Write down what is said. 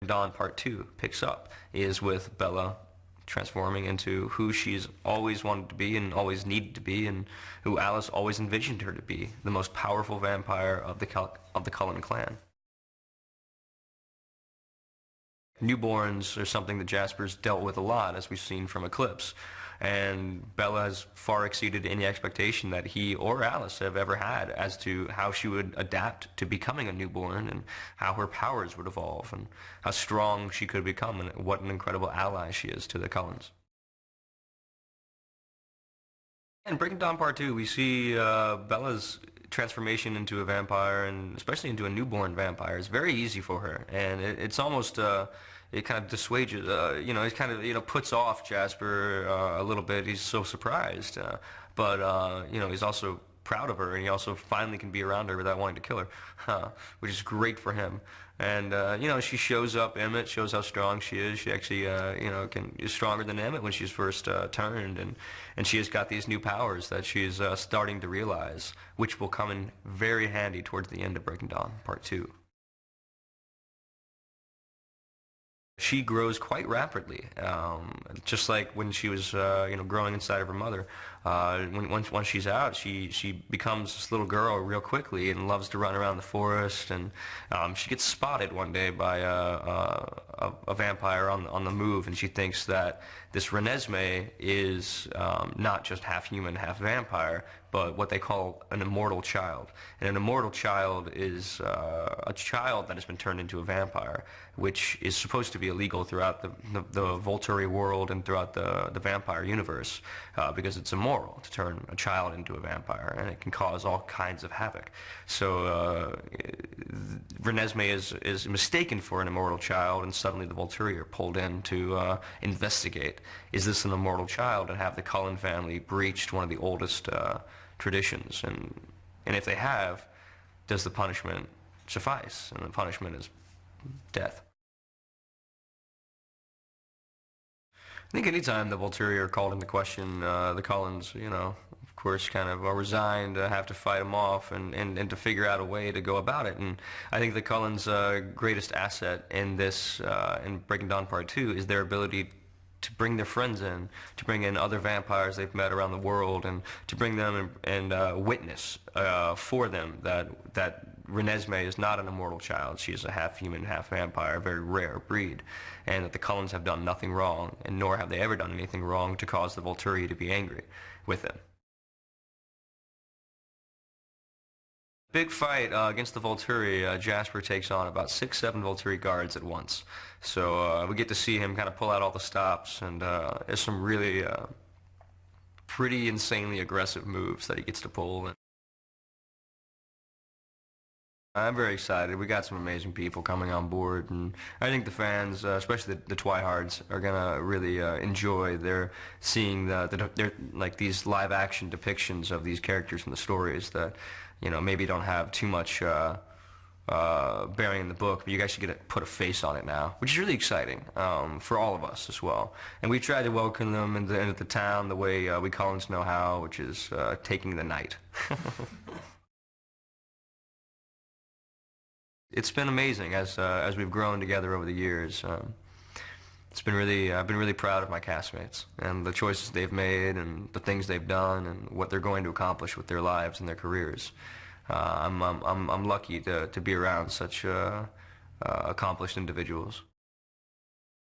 Dawn Part 2 picks up is with Bella transforming into who she's always wanted to be and always needed to be, and who Alice always envisioned her to be, the most powerful vampire of the Cullen clan. Newborns are something that Jasper's dealt with a lot, as we've seen from Eclipse, and Bella has far exceeded any expectation that he or Alice have ever had as to how she would adapt to becoming a newborn, and how her powers would evolve, and how strong she could become, and what an incredible ally she is to the Cullens. In Breaking Dawn Part 2, we see Bella's transformation into a vampire, and especially into a newborn vampire, is very easy for her, and it's almost it kind of dissuades it kind of puts off Jasper a little bit. He's so surprised, but he's also proud of her, and he also finally can be around her without wanting to kill her, which is great for him. And she shows up. Emmett shows how strong she is. She actually is stronger than Emmett when she's first turned, and she has got these new powers that she's starting to realize, which will come in very handy towards the end of Breaking Dawn Part 2. She grows quite rapidly, just like when she was, growing inside of her mother. Once she's out, she becomes this little girl real quickly and loves to run around the forest. And she gets spotted one day by a vampire on the move, and she thinks that this Renesmee is not just half human, half vampire, but what they call an immortal child. And an immortal child is a child that has been turned into a vampire, which is supposed to be illegal throughout the Volturi world and throughout the vampire universe, because it's immoral to turn a child into a vampire, and it can cause all kinds of havoc. So Renesmee is mistaken for an immortal child, and suddenly the Volturi are pulled in to investigate. Is this an immortal child, and have the Cullen family breached one of the oldest traditions? And if they have, does the punishment suffice? And the punishment is death. I think anytime the Volturi are called into question, the Cullens, of course, kind of are resigned to have to fight them off and to figure out a way to go about it. And I think the Cullens' greatest asset in this, in Breaking Dawn Part 2, is their ability to bring their friends in, to bring in other vampires they've met around the world, and to bring them and witness for them that Renesmee is not an immortal child. She is a half-human, half-vampire, a very rare breed, and that the Cullens have done nothing wrong, and nor have they ever done anything wrong to cause the Volturi to be angry with them. Big fight against the Volturi. Jasper takes on about 6-7 Volturi guards at once. So we get to see him kind of pull out all the stops, and there's some really pretty insanely aggressive moves that he gets to pull. I'm very excited. We got some amazing people coming on board, and I think the fans, especially the Twihards, are gonna really enjoy seeing like these live-action depictions of these characters from the stories that maybe don't have too much bearing in the book, but you guys should get to put a face on it now, which is really exciting for all of us as well. And we tried to welcome them into the town the way we Cullens know how, which is taking the night. It's been amazing as we've grown together over the years. It's been really, I've been really proud of my castmates and the choices they've made and the things they've done and what they're going to accomplish with their lives and their careers. I'm lucky to be around such accomplished individuals.